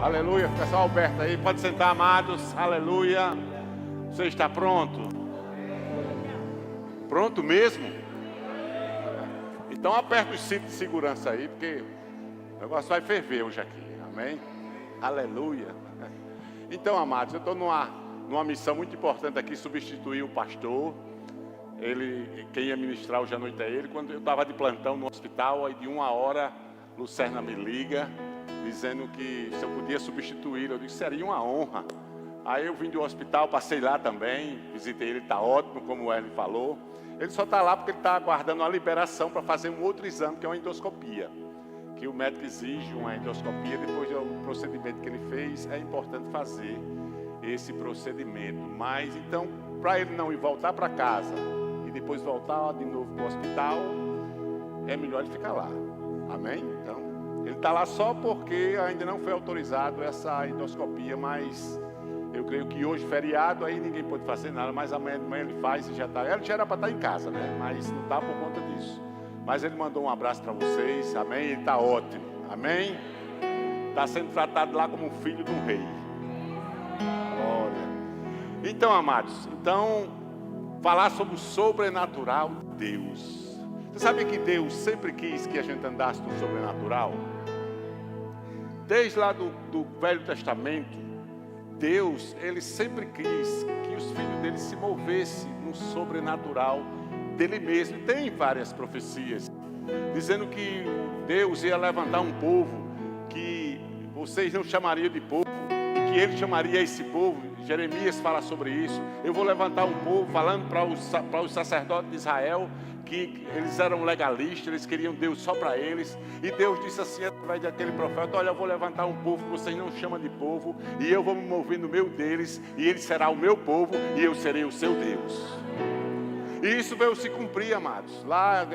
Aleluia. Fica só Alberto aí. Pode sentar, amados. Aleluia. Você está pronto? Pronto mesmo? Então aperta os cintos de segurança aí, porque o negócio vai ferver hoje aqui. Amém? Aleluia. Então, amados, eu estou numa missão muito importante aqui, substituir o pastor. Quem ia ministrar hoje à noite é ele. Quando eu estava de plantão no hospital, aí de 1h, Lucerna me liga, dizendo que se eu podia substituir. Eu disse, seria uma honra. Aí eu vim do hospital, passei lá também, visitei ele, está ótimo, como ele falou. Ele só está lá porque ele está aguardando uma liberação para fazer um outro exame, que é uma endoscopia. Que o médico exige uma endoscopia, depois do procedimento que ele fez, é importante fazer esse procedimento. Mas então, para ele não ir voltar para casa e depois voltar de novo para o hospital, é melhor ele ficar lá. Amém? Então, ele está lá só porque ainda não foi autorizado essa endoscopia, mas eu creio que hoje, feriado, aí ninguém pode fazer nada, mas amanhã de manhã ele faz e já está. Ele já era para estar em casa, né? Mas não está por conta disso. Mas ele mandou um abraço para vocês, amém? Ele está ótimo, amém? Está sendo tratado lá como um filho de um rei. Olha. Então, amados, falar sobre o sobrenatural de Deus. Você sabe que Deus sempre quis que a gente andasse no sobrenatural? Desde lá do Velho Testamento, Deus, Ele sempre quis que os filhos dele se movessem no sobrenatural dele mesmo. Tem várias profecias dizendo que Deus ia levantar um povo que vocês não chamariam de povo e que ele chamaria esse povo. Jeremias fala sobre isso. Eu vou levantar um povo, falando para os sacerdotes de Israel que eles eram legalistas, eles queriam Deus só para eles, e Deus disse assim através daquele profeta: olha, eu vou levantar um povo que vocês não chamam de povo, e eu vou me mover no meio deles, e ele será o meu povo e eu serei o seu Deus. E isso veio se cumprir, amados. Lá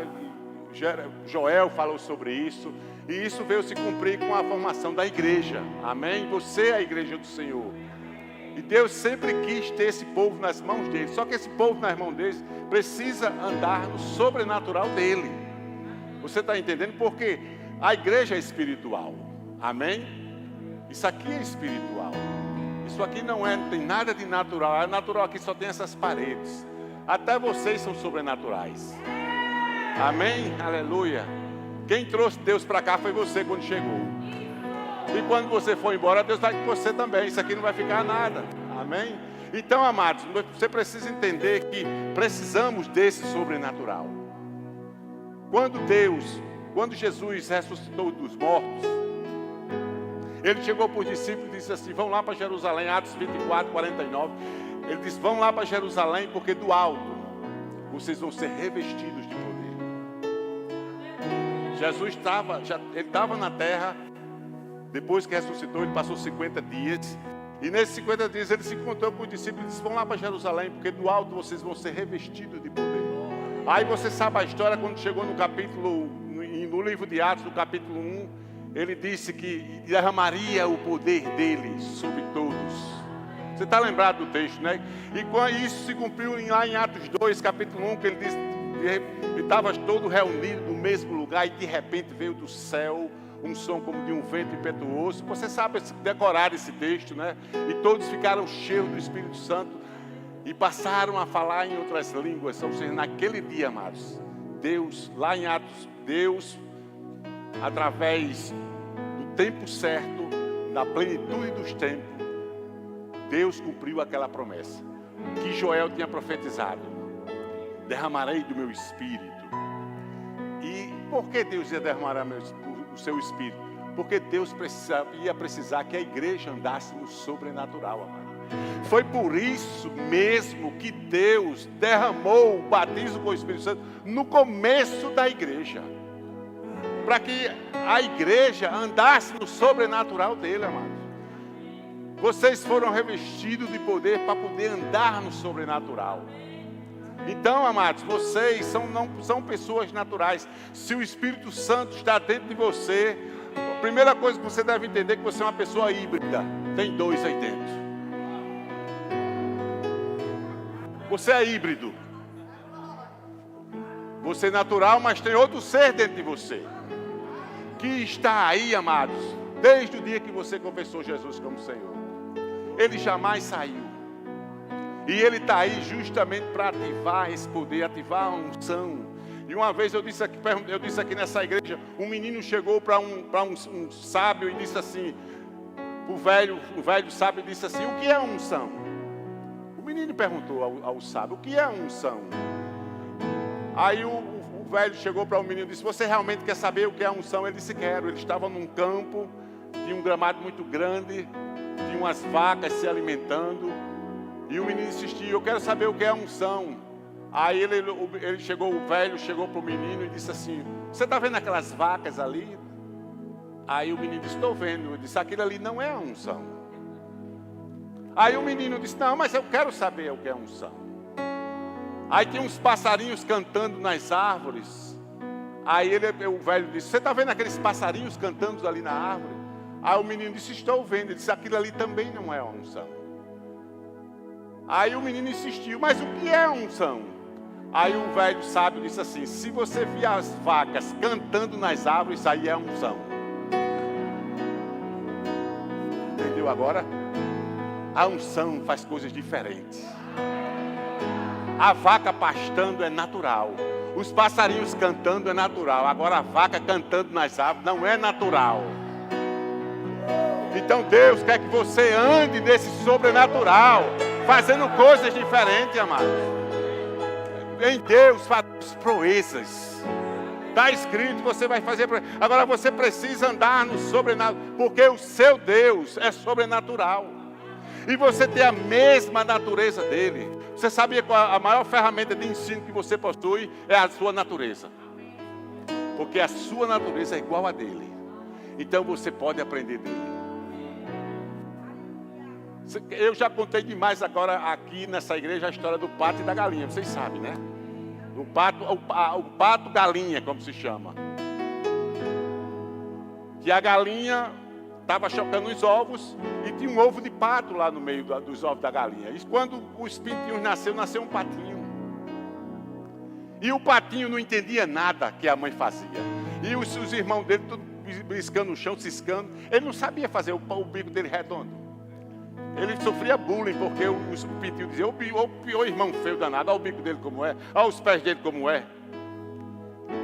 Joel falou sobre isso. E isso veio se cumprir com a formação da igreja. Amém? Você é a igreja do Senhor. E Deus sempre quis ter esse povo nas mãos dele. Só que esse povo nas mãos dele precisa andar no sobrenatural dele. Você está entendendo? Porque a igreja é espiritual. Amém? Isso aqui é espiritual. Isso aqui não tem nada de natural. A natural aqui só tem essas paredes. Até vocês são sobrenaturais. Amém? Aleluia. Quem trouxe Deus para cá foi você quando chegou. E quando você for embora, Deus vai com você também. Isso aqui não vai ficar nada. Amém? Então, amados, você precisa entender que precisamos desse sobrenatural. Quando Jesus ressuscitou dos mortos, ele chegou para os discípulos e disse assim: vão lá para Jerusalém, Atos 24, 49. Ele disse: vão lá para Jerusalém, porque do alto vocês vão ser revestidos de poder. Jesus estava na terra. Depois que ressuscitou, ele passou 50 dias. E nesses 50 dias ele se encontrou com os discípulos e disse: vão lá para Jerusalém, porque do alto vocês vão ser revestidos de poder. Aí você sabe a história, quando chegou no livro de Atos, no capítulo 1, ele disse que derramaria o poder dele sobre todos. Você está lembrado do texto, né? E quando isso se cumpriu lá em Atos 2, capítulo 1, que ele disse que estava todo reunido no mesmo lugar e de repente veio do céu um som como de um vento impetuoso. Você sabe decorar esse texto, né? E todos ficaram cheios do Espírito Santo e passaram a falar em outras línguas. Ou seja, naquele dia, amados, Deus, lá em Atos, Deus, através do tempo certo, da plenitude dos tempos, Deus cumpriu aquela promessa que Joel tinha profetizado: derramarei do meu Espírito. E por que Deus ia derramar o seu Espírito? Porque Deus ia precisar que a igreja andasse no sobrenatural, amado. Foi por isso mesmo que Deus derramou o batismo com o Espírito Santo no começo da igreja, para que a igreja andasse no sobrenatural dele, amado. Vocês foram revestidos de poder para poder andar no sobrenatural. Então, amados, vocês não são pessoas naturais. Se o Espírito Santo está dentro de você, a primeira coisa que você deve entender é que você é uma pessoa híbrida. Tem dois aí dentro. Você é híbrido. Você é natural, mas tem outro ser dentro de você, que está aí, amados, Desde o dia que você confessou Jesus como Senhor. Ele jamais saiu. E Ele está aí justamente para ativar esse poder, ativar a unção. E uma vez eu disse aqui nessa igreja, um menino chegou para um sábio e disse assim, o velho sábio disse assim, o que é unção? O menino perguntou ao sábio, o que é unção? Aí o velho chegou para o menino e disse, você realmente quer saber o que é unção? Ele disse, quero. Ele estava num campo, tinha um gramado muito grande, tinha umas vacas se alimentando, e o menino insistiu, eu quero saber o que é unção. Aí o velho chegou para o menino e disse assim, você está vendo aquelas vacas ali? Aí o menino disse, estou vendo. Ele disse, aquilo ali não é a unção. Aí o menino disse, não, mas eu quero saber o que é unção. Aí tinha uns passarinhos cantando nas árvores. Aí o velho disse, você está vendo aqueles passarinhos cantando ali na árvore? Aí o menino disse, estou vendo. Ele disse, aquilo ali também não é a unção. Aí o menino insistiu, mas o que é a unção? Aí o velho sábio disse assim, se você vir as vacas cantando nas árvores, isso aí é a unção. Entendeu agora? A unção faz coisas diferentes. A vaca pastando é natural. Os passarinhos cantando é natural. Agora a vaca cantando nas árvores não é natural. Então Deus quer que você ande nesse sobrenatural, fazendo coisas diferentes, amados. Em Deus faz proezas. Está escrito, você vai fazer proezas. Agora você precisa andar no sobrenatural, porque o seu Deus é sobrenatural. E você tem a mesma natureza dele. Você sabia que a maior ferramenta de ensino que você possui é a sua natureza. Porque a sua natureza é igual a dele. Então você pode aprender dele. Eu já contei demais agora aqui nessa igreja a história do pato e da galinha. Vocês sabem, né? O pato galinha, como se chama. Que a galinha estava chocando os ovos e tinha um ovo de pato lá no meio dos ovos da galinha. E quando os pintinhos nasceu um patinho. E o patinho não entendia nada que a mãe fazia. E os irmãos dele, tudo briscando no chão, ciscando. Ele não sabia fazer o bico dele redondo. Ele sofria bullying, porque os pintinhos diziam, o irmão feio danado, olha o bico dele como é, olha os pés dele como é.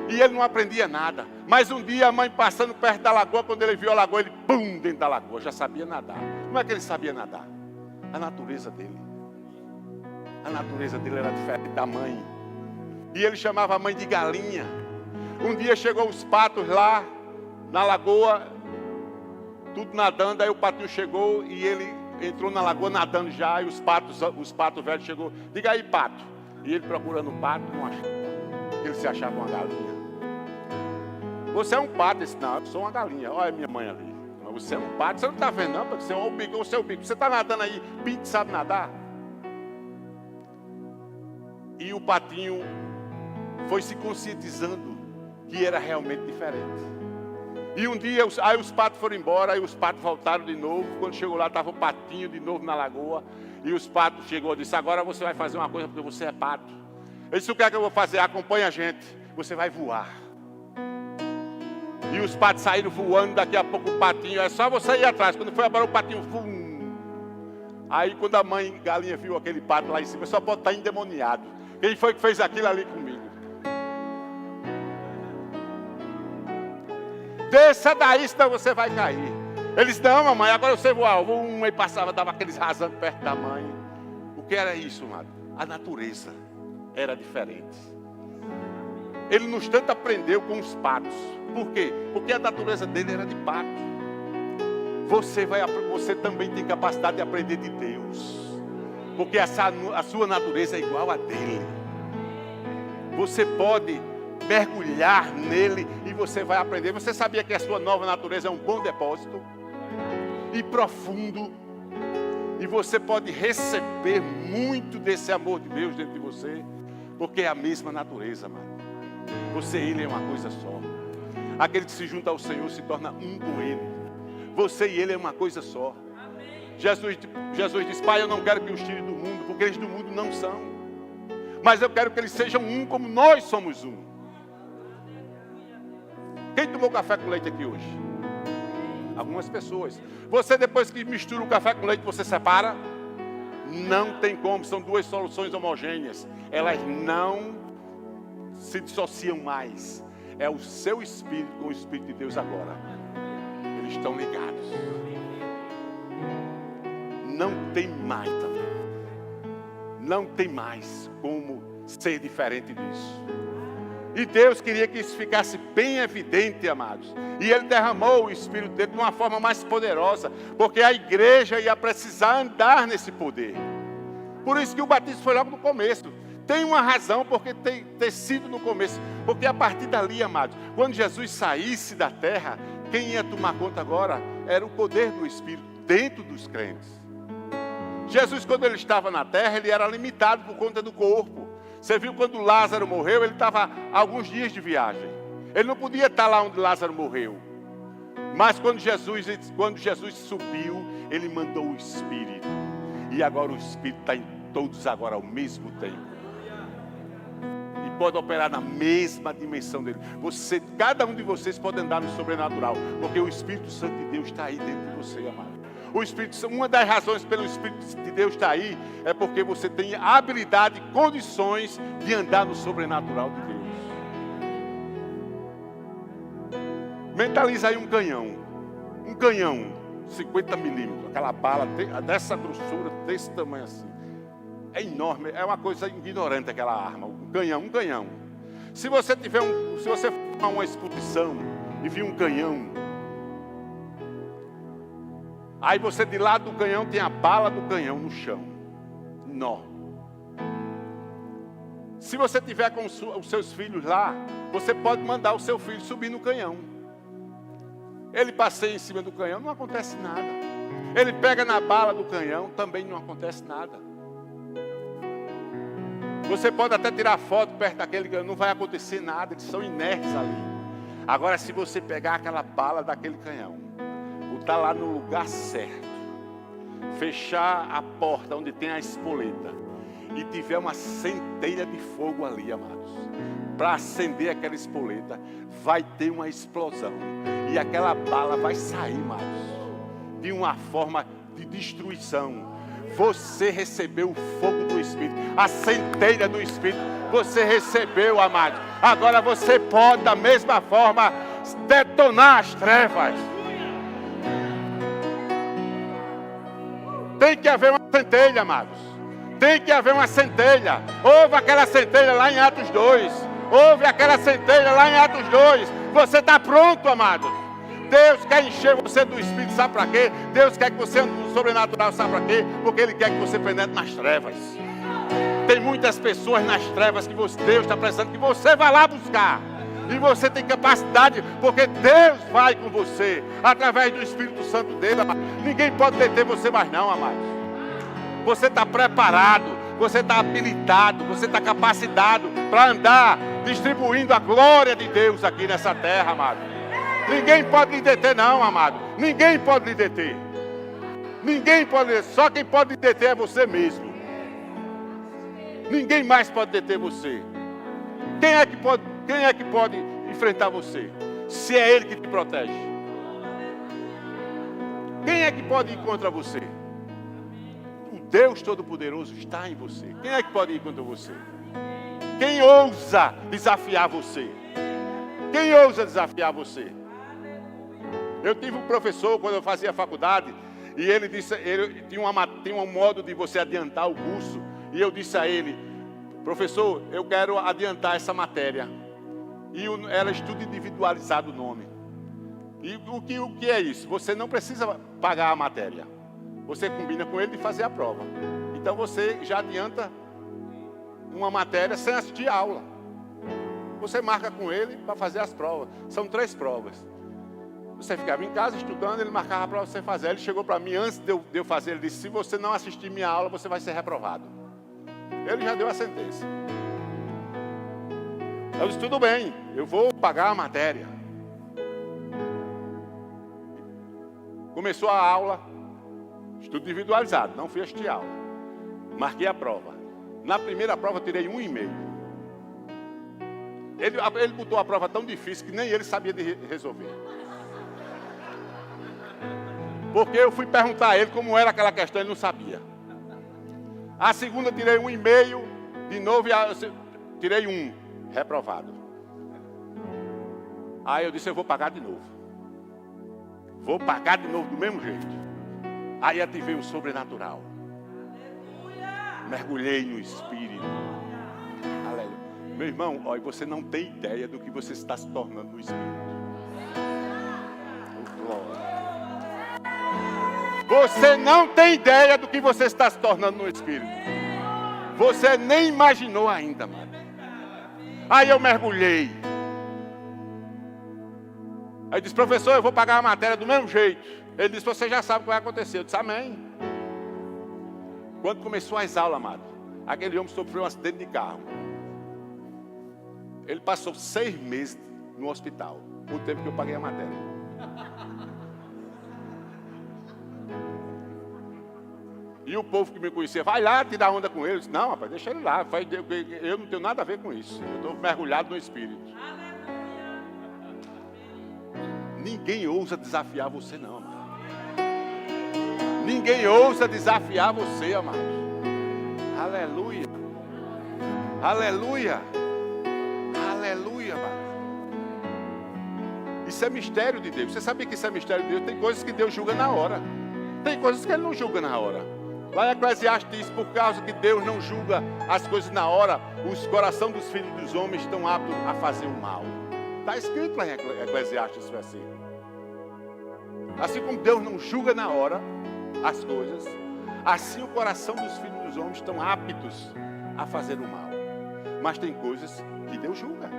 E ele não aprendia nada. Mas um dia a mãe passando perto da lagoa, quando ele viu a lagoa, ele pum, dentro da lagoa, já sabia nadar. Como é que ele sabia nadar? A natureza dele. A natureza dele era diferente da mãe. E ele chamava a mãe de galinha. Um dia chegou os patos lá, na lagoa, tudo nadando, aí o patinho chegou e ele entrou na lagoa nadando já, e os patos velhos chegou, diga aí, pato. E ele procurando o pato, não achava. Ele se achava uma galinha. Você é um pato? Ele disse, não, eu sou uma galinha. Olha a minha mãe ali. Mas você é um pato, você não está vendo não, porque você é um bico, você é o bico. Você está nadando aí, pinto sabe nadar? E o patinho foi se conscientizando que era realmente diferente. E um dia, aí os patos foram embora, aí os patos voltaram de novo. Quando chegou lá, estava o patinho de novo na lagoa. E os patos chegou e disse, agora você vai fazer uma coisa porque você é pato. Ele disse, o que é que eu vou fazer? Acompanha a gente, você vai voar. E os patos saíram voando, daqui a pouco o patinho, é só você ir atrás. Quando foi embora o patinho, vum. Aí quando a mãe galinha viu aquele pato lá em cima, só pode estar endemoniado. Quem foi que fez aquilo ali comigo? Desça daí, senão você vai cair. Eles, não, mamãe, agora você voa. Aí passava, dava aqueles rasando perto da mãe. O que era isso, mano? A natureza era diferente. Ele no instante aprendeu com os patos. Por quê? Porque a natureza dele era de pato. Você também tem capacidade de aprender de Deus. Porque a sua natureza é igual a dele. Você pode mergulhar nele e você vai aprender. Você sabia que a sua nova natureza é um bom depósito? E profundo. E você pode receber muito desse amor de Deus dentro de você. Porque é a mesma natureza, mano. Você e ele é uma coisa só. Aquele que se junta ao Senhor se torna um com ele. Você e ele é uma coisa só. Jesus disse, Pai, eu não quero que os tire do mundo, porque eles do mundo não são. Mas eu quero que eles sejam um como nós somos um. Quem tomou café com leite aqui hoje? Algumas pessoas. Você, depois que mistura o café com leite, você separa? Não tem como, são duas soluções homogêneas. Elas não se dissociam mais. É o seu espírito com o Espírito de Deus agora. Eles estão ligados. Não tem mais também. Não tem mais como ser diferente disso. E Deus queria que isso ficasse bem evidente, amados. E Ele derramou o Espírito dele de uma forma mais poderosa, porque a igreja ia precisar andar nesse poder. Por isso que o batismo foi logo no começo. Tem uma razão porque ter sido no começo. Porque a partir dali, amados, quando Jesus saísse da terra, quem ia tomar conta agora era o poder do Espírito dentro dos crentes. Jesus, quando ele estava na terra, ele era limitado por conta do corpo. Você viu quando Lázaro morreu, ele estava alguns dias de viagem. Ele não podia estar lá onde Lázaro morreu. Mas quando Jesus subiu, ele mandou o Espírito. E agora o Espírito está em todos agora ao mesmo tempo. E pode operar na mesma dimensão dele. Cada um de vocês pode andar no sobrenatural. Porque o Espírito Santo de Deus está aí dentro de você, amado. Uma das razões pelo Espírito de Deus estar aí é porque você tem habilidade e condições de andar no sobrenatural de Deus. Mentaliza aí um canhão 50 milímetros, aquela bala dessa grossura, desse tamanho assim. É enorme, é uma coisa ignorante aquela arma, um canhão. Se você for uma exposição e vir um canhão, aí você de lado do canhão tem a bala do canhão no chão. Nó. Se você tiver com os seus filhos lá, você pode mandar o seu filho subir no canhão. Ele passeia em cima do canhão, não acontece nada. Ele pega na bala do canhão, também não acontece nada. Você pode até tirar foto perto daquele canhão, não vai acontecer nada, eles são inertes ali. Agora, se você pegar aquela bala daquele canhão, botar lá no lugar certo, fechar a porta onde tem a espoleta e tiver uma centelha de fogo ali, amados, para acender aquela espoleta, vai ter uma explosão e aquela bala vai sair, amados, de uma forma de destruição. Você recebeu o fogo do Espírito, a centelha do Espírito, você recebeu, amados. Agora você pode da mesma forma detonar as trevas. Tem que haver uma centelha, amados. Tem que haver uma centelha. Houve aquela centelha lá em Atos 2. Houve aquela centelha lá em Atos 2. Você está pronto, amado. Deus quer encher você do Espírito, sabe para quê? Deus quer que você ande no sobrenatural, sabe para quê? Porque Ele quer que você penetre nas trevas. Tem muitas pessoas nas trevas que Deus está precisando que você vá lá buscar. E você tem capacidade, porque Deus vai com você, através do Espírito Santo dele, amado. Ninguém pode deter você mais não, amados. Você está preparado, você está habilitado, você está capacitado para andar distribuindo a glória de Deus aqui nessa terra, amado. Ninguém pode lhe deter não, amado. Ninguém pode lhe deter. Ninguém pode lhe deter. Só quem pode lhe deter é você mesmo. Ninguém mais pode deter você. Quem é que pode enfrentar você? Se é Ele que te protege. Quem é que pode ir contra você? O Deus Todo-Poderoso está em você. Quem é que pode ir contra você? Quem ousa desafiar você? Quem ousa desafiar você? Eu tive um professor quando eu fazia faculdade e ele tinha um modo de você adiantar o curso e eu disse a ele: professor, eu quero adiantar essa matéria. E era estudo individualizado o nome. E o que é isso? Você não precisa pagar a matéria. Você combina com ele de fazer a prova. Então você já adianta uma matéria sem assistir a aula. Você marca com ele para fazer as provas. São 3 provas. Você ficava em casa estudando, ele marcava para você fazer. Ele chegou para mim antes de eu fazer, ele disse: se você não assistir minha aula, você vai ser reprovado. Ele já deu a sentença. Eu disse: tudo bem, eu vou pagar a matéria. Começou a aula, estudo individualizado, não fui assistir a aula. Marquei a prova. Na primeira prova eu tirei 1,5. Ele botou a prova tão difícil que nem ele sabia de resolver. Porque eu fui perguntar a ele como era aquela questão, ele não sabia. A segunda tirei 1,5, de novo, tirei 1, reprovado. Aí eu disse, eu vou pagar de novo. Vou pagar de novo do mesmo jeito. Aí ativei o sobrenatural. Mergulhei no Espírito. Aleluia. Meu irmão, olha, você não tem ideia do que você está se tornando no Espírito. Você não tem ideia do que você está se tornando no Espírito. Você nem imaginou ainda, mano. Aí eu mergulhei. Aí disse, professor, eu vou pagar a matéria do mesmo jeito. Ele disse, você já sabe o que vai acontecer. Eu disse, amém. Quando começou as aulas, amado, aquele homem sofreu um acidente de carro. Ele passou 6 meses no hospital, o tempo que eu paguei a matéria. E o povo que me conhecia, vai lá tirar onda com ele. Eu disse, não, rapaz, deixa ele lá. Eu não tenho nada a ver com isso. Eu estou mergulhado no Espírito. Ninguém ousa desafiar você, não, amado. Ninguém ousa desafiar você, amado. Aleluia. Aleluia. Aleluia, amado. Isso é mistério de Deus. Você sabia que isso é mistério de Deus? Tem coisas que Deus julga na hora. Tem coisas que Ele não julga na hora. Lá em Eclesiastes diz, por causa que Deus não julga as coisas na hora, os corações dos filhos dos homens estão aptos a fazer o mal. Está escrito lá em Eclesiastes esse versículo. Assim como Deus não julga na hora as coisas, assim o coração dos filhos dos homens estão aptos a fazer o mal. Mas tem coisas que Deus julga.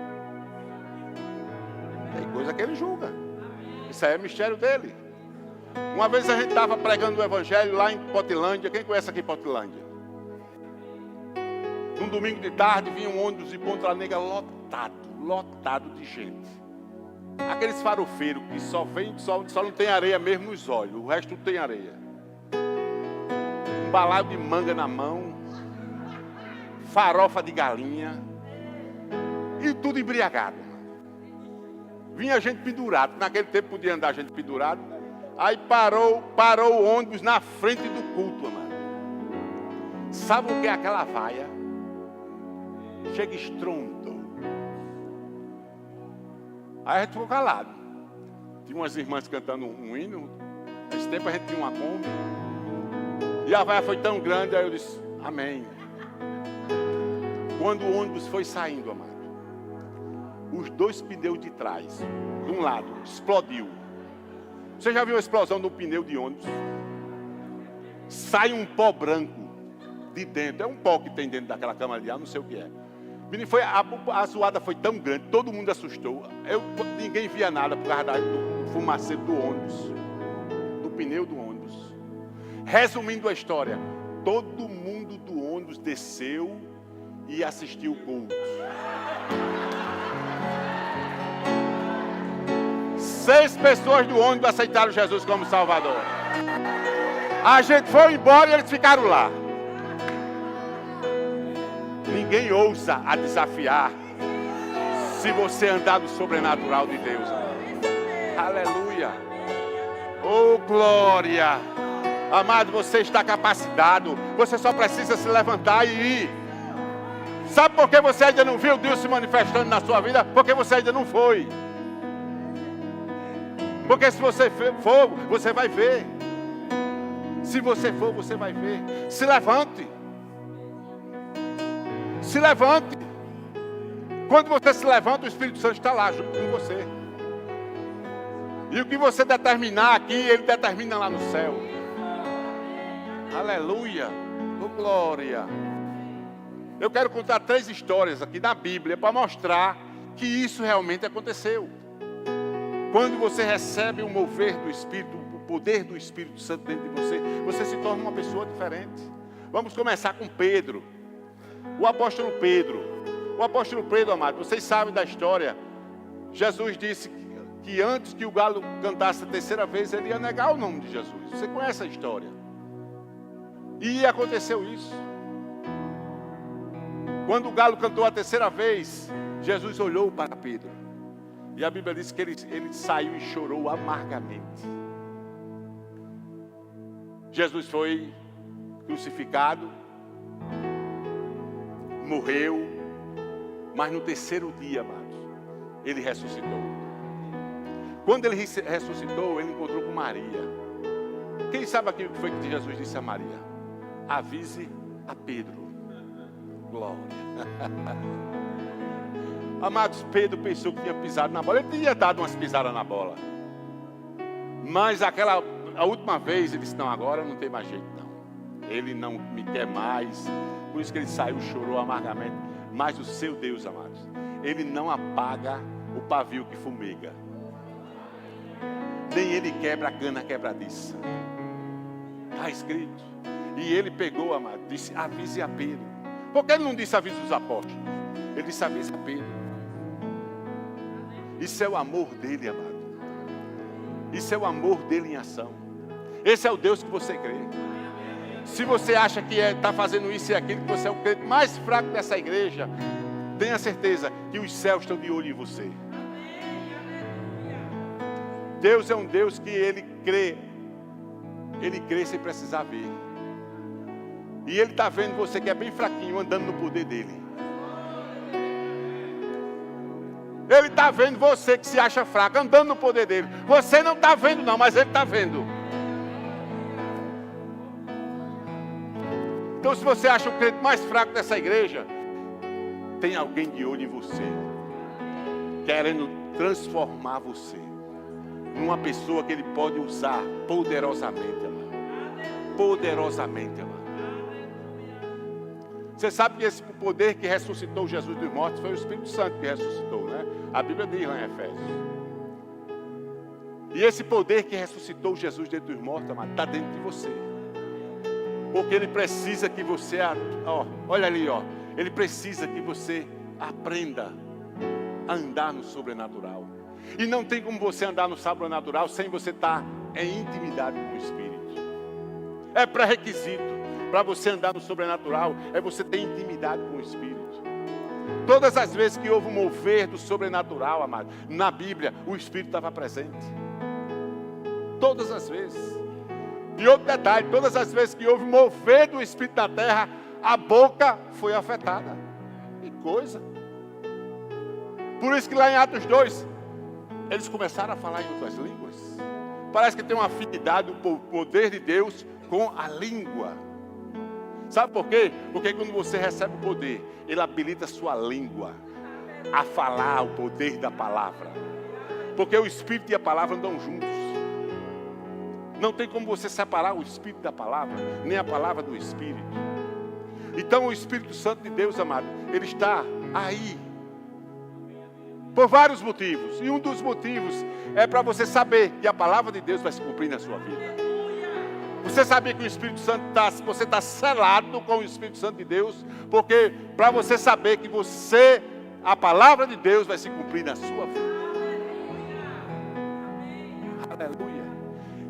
Tem coisa que Ele julga. Isso aí é mistério dele. Uma vez a gente estava pregando o Evangelho lá em Potilândia. Quem conhece aqui Potilândia? Num domingo de tarde vinha um ônibus de Ponta Negra lotado de gente. Aqueles farofeiros que só não tem areia mesmo nos olhos, o resto tudo tem areia. Um balaio de manga na mão, farofa de galinha e tudo embriagado. Vinha gente pendurada, naquele tempo podia andar gente pendurada. Aí parou o ônibus na frente do culto, amado. Sabe o que é aquela vaia? Chega estrondo. Aí a gente ficou calado. Tinha umas irmãs cantando um hino. Nesse tempo a gente tinha uma Kombi. E a vaia foi tão grande, aí eu disse, amém. Quando o ônibus foi saindo, amado, os 2 pneus de trás, de um lado, explodiu. Você já viu a explosão do pneu de ônibus? Sai um pó branco de dentro. É um pó que tem dentro daquela cama ali, não sei o que é. A zoada foi tão grande, todo mundo assustou. Ninguém via nada por causa do fumaceiro do ônibus, do pneu do ônibus. Resumindo a história, todo mundo do ônibus desceu e assistiu o culto. 6 pessoas do ônibus aceitaram Jesus como Salvador. A gente foi embora e eles ficaram lá. Ninguém ousa a desafiar se você andar no sobrenatural de Deus. Aleluia. Oh, glória. Amado, você está capacitado. Você só precisa se levantar e ir. Sabe por que você ainda não viu Deus se manifestando na sua vida? Porque você ainda não foi. Porque se você for, você vai ver. Se você for, você vai ver. Se levante. Se levante. Quando você se levanta, o Espírito Santo está lá junto com você. E o que você determinar aqui, Ele determina lá no céu. Aleluia. Oh, glória. Eu quero contar 3 histórias aqui da Bíblia para mostrar que isso realmente aconteceu. Quando você recebe o mover do Espírito, o poder do Espírito Santo dentro de você, você se torna uma pessoa diferente. Vamos começar com Pedro. O apóstolo Pedro. O apóstolo Pedro, amado, vocês sabem da história. Jesus disse que antes que o galo cantasse a 3ª vez, ele ia negar o nome de Jesus. Você conhece a história. E aconteceu isso. Quando o galo cantou a 3ª vez, Jesus olhou para Pedro. E a Bíblia diz que ele saiu e chorou amargamente. Jesus foi crucificado, morreu, mas no terceiro dia, amados, ele ressuscitou. Quando ele ressuscitou, ele encontrou com Maria. Quem sabe aqui o que foi que Jesus disse a Maria? Avise a Pedro. Glória. Amados, Pedro pensou que tinha pisado na bola. Ele tinha dado umas pisadas na bola. Mas a última vez ele disse, não, agora não tem mais jeito não. Ele não me quer mais. Por isso que ele saiu, chorou amargamente. Mas o seu Deus, amados, ele não apaga o pavio que fumega. Nem ele quebra a cana quebradiça. Está escrito. E ele pegou, amado, disse, avise a Pedro. Por que ele não disse avise os apóstolos? Ele disse avise a Pedro. Isso é o amor dele, amado. Isso é o amor dele em ação. Esse é o Deus que você crê. Se você acha que está fazendo isso e aquilo, que você é o crente mais fraco dessa igreja, tenha certeza que os céus estão de olho em você. Deus é um Deus que Ele crê sem precisar ver. E Ele está vendo você que é bem fraquinho, andando no poder dEle. Ele está vendo você que se acha fraco, andando no poder dEle. Você não está vendo não, mas Ele está vendo. Então se você acha o crente mais fraco dessa igreja, tem alguém de olho em você, querendo transformar você numa pessoa que Ele pode usar poderosamente, amado. Poderosamente, amado. Você sabe que esse poder que ressuscitou Jesus dos mortos foi o Espírito Santo que ressuscitou, né? A Bíblia diz lá em Efésios. E esse poder que ressuscitou Jesus dentre os mortos, amado, está dentro de você. Porque Ele precisa que você, olha ali, Ele precisa que você aprenda a andar no sobrenatural. E não tem como você andar no sobrenatural sem você estar em intimidade com o Espírito. É pré-requisito para você andar no sobrenatural, é você ter intimidade com o Espírito. Todas as vezes que houve um mover do sobrenatural, amado, na Bíblia, o Espírito estava presente. Todas as vezes. E outro detalhe, todas as vezes que houve mover do Espírito na terra, a boca foi afetada. Que coisa. Por isso que lá em Atos 2, eles começaram a falar em outras línguas. Parece que tem uma afinidade, o poder de Deus com a língua. Sabe por quê? Porque quando você recebe o poder, Ele habilita a sua língua a falar o poder da palavra. Porque o Espírito e a palavra andam juntos. Não tem como você separar o Espírito da palavra, nem a palavra do Espírito. Então o Espírito Santo de Deus, amado, Ele está aí. Por vários motivos. E um dos motivos é para você saber que a palavra de Deus vai se cumprir na sua vida. Você sabia que o Espírito Santo você está selado com o Espírito Santo de Deus? Porque para você saber que a palavra de Deus vai se cumprir na sua vida. Aleluia.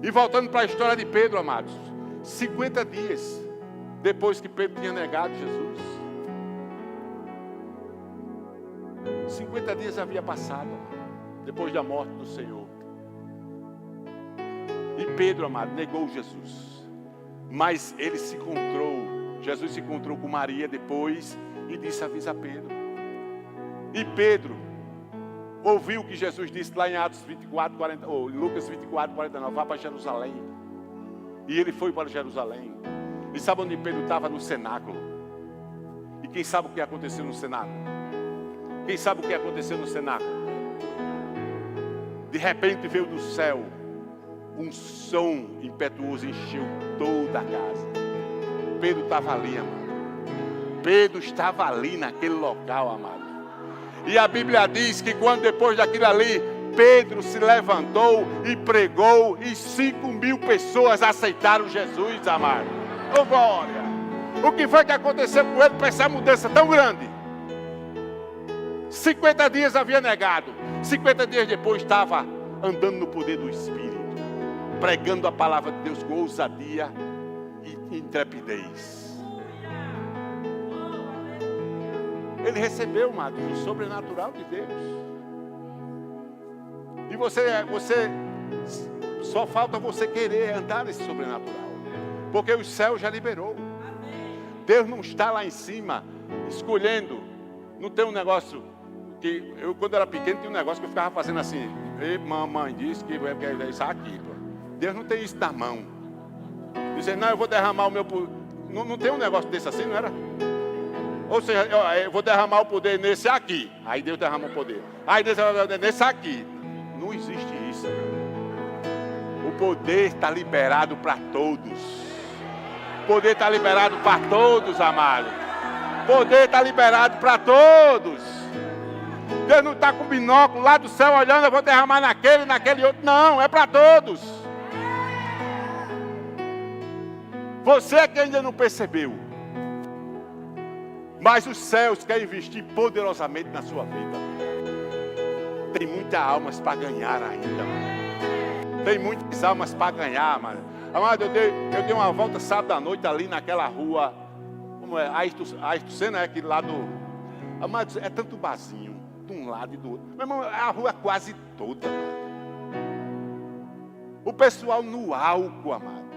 E voltando para a história de Pedro, amados. 50 dias depois que Pedro tinha negado Jesus. 50 dias havia passado depois da morte do Senhor. E Pedro, amado, negou Jesus. Mas ele se encontrou, Jesus se encontrou com Maria depois e disse, avisa Pedro. E Pedro ouviu o que Jesus disse lá em Atos 24, 40, ou Lucas 24, 49, vá para Jerusalém. E ele foi para Jerusalém. E sabe onde Pedro estava? No cenáculo. E quem sabe o que aconteceu no cenáculo? Quem sabe o que aconteceu no cenáculo? De repente veio do céu um som impetuoso, encheu toda a casa. Pedro estava ali, amado. Pedro estava ali naquele local, amado. E a Bíblia diz que quando depois daquilo ali, Pedro se levantou e pregou, e 5.000 pessoas aceitaram Jesus, amado. Oh, glória! O que foi que aconteceu com ele para essa mudança tão grande? 50 dias havia negado. 50 dias depois estava andando no poder do Espírito, pregando a palavra de Deus com ousadia e intrepidez. Ele recebeu, amado, o sobrenatural de Deus. E você só falta você querer andar nesse sobrenatural. Porque o céu já liberou. Deus não está lá em cima escolhendo. Não tem um negócio que eu, quando era pequeno, tinha um negócio que eu ficava fazendo assim. E mamãe disse que é isso aqui. Pô. Deus não tem isso na mão. Dizendo, não, eu vou derramar o meu poder. Não tem um negócio desse assim, não era? Ou seja, eu vou derramar o poder nesse aqui. Aí Deus derrama o poder. Aí Deus derrama nesse aqui. Não existe isso. O poder está liberado para todos. O poder está liberado para todos, amado. O poder está liberado para todos. Deus não está com o binóculo lá do céu olhando, eu vou derramar naquele outro. Não, é para todos. Você é que ainda não percebeu. Mas os céus querem investir poderosamente na sua vida. Tem muitas almas para ganhar ainda, mano. Tem muitas almas para ganhar, mano. Amado, eu dei uma volta sábado à noite ali naquela rua. Como é? Ayrton, é aquele lado. Amado, é tanto barzinho, de um lado e do outro. Meu irmão, a rua quase toda, mano. O pessoal no álcool, amado.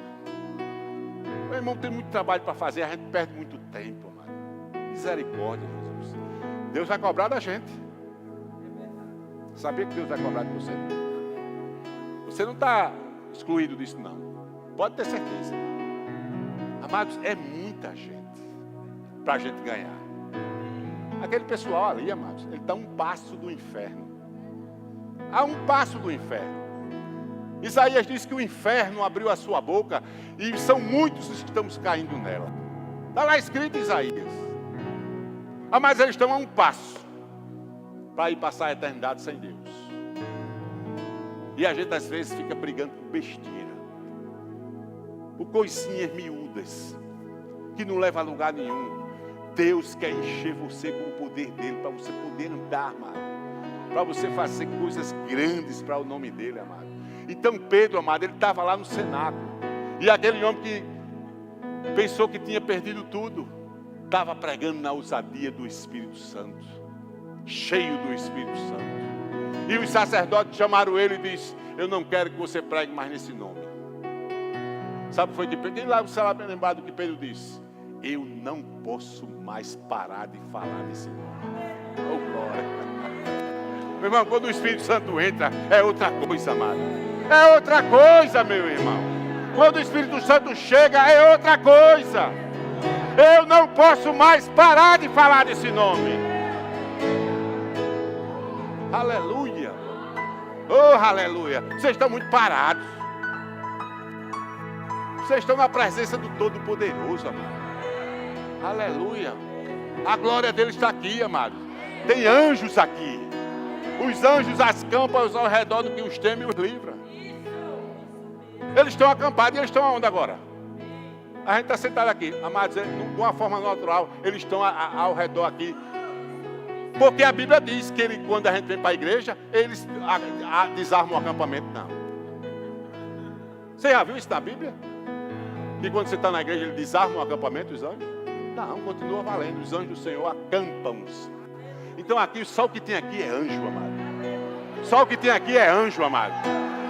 Meu irmão, tem muito trabalho para fazer, a gente perde muito tempo, mano. Misericórdia, Jesus. Deus vai cobrar da gente. Sabia que Deus vai cobrar de você? Você não está excluído disso, não. Pode ter certeza. Amados, é muita gente para a gente ganhar. Aquele pessoal ali, amados, ele está a um passo do inferno. A um passo do inferno. Isaías diz que o inferno abriu a sua boca e são muitos os que estamos caindo nela. Está lá escrito em Isaías. Mas eles estão a um passo para ir passar a eternidade sem Deus. E a gente às vezes fica brigando por besteira, por coisinhas miúdas, que não leva a lugar nenhum. Deus quer encher você com o poder dele, para você poder andar, amado. Para você fazer coisas grandes para o nome dele, amado. Então Pedro, amado, ele estava lá no cenáculo. E aquele homem que pensou que tinha perdido tudo, estava pregando na ousadia do Espírito Santo. Cheio do Espírito Santo. E os sacerdotes chamaram ele e disse: eu não quero que você pregue mais nesse nome. Sabe o que foi que Pedro? Quem lá você vai lembrar do que Pedro disse? Eu não posso mais parar de falar nesse nome. Oh, glória. Meu irmão, quando o Espírito Santo entra, é outra coisa, amado. É outra coisa, meu irmão. Quando o Espírito Santo chega, é outra coisa. Eu não posso mais parar de falar desse nome. Aleluia. Oh, aleluia. Vocês estão muito parados. Vocês estão na presença do Todo-Poderoso, amado. Aleluia. A glória dele está aqui, amado. Tem anjos aqui. Os anjos acampam ao redor do que os teme e os livra. Eles estão acampados e eles estão aonde agora? A gente está sentado aqui, amados, de uma forma natural, eles estão ao redor aqui. Porque a Bíblia diz que quando a gente vem para a igreja, eles desarmam o acampamento. Não. Você já viu isso na Bíblia? Que quando você está na igreja, ele desarma o acampamento, os anjos? Não, continua valendo. Os anjos do Senhor acampam-se. Então aqui, só o que tem aqui é anjo, amado. Só o que tem aqui é anjo, amado.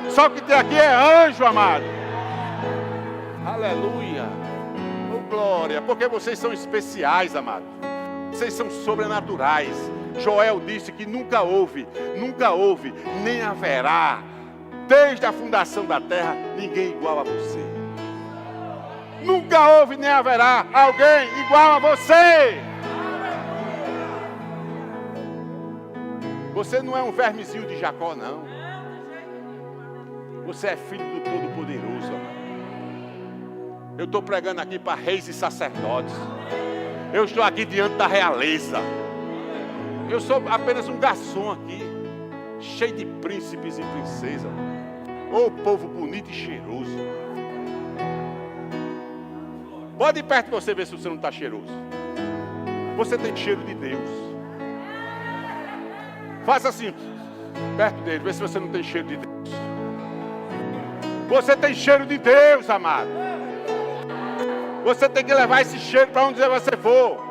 Só o que tem aqui é anjo, amado. Aleluia. Oh, glória. Porque vocês são especiais, amado. Vocês são sobrenaturais. Joel disse que nunca houve, nem haverá, desde a fundação da terra, ninguém igual a você. Nunca houve, nem haverá alguém igual a você. Você não é um vermezinho de Jacó, não. Você é filho do Todo-Poderoso, amado. Eu estou pregando aqui para reis e sacerdotes. Eu estou aqui diante da realeza. Eu sou apenas um garçom aqui, cheio de príncipes e princesas. Ô povo bonito e cheiroso. Pode ir perto de você ver se você não está cheiroso. Você tem cheiro de Deus. Faça assim, perto dele, vê se você não tem cheiro de Deus. Você tem cheiro de Deus, amado. Você tem que levar esse cheiro para onde você for.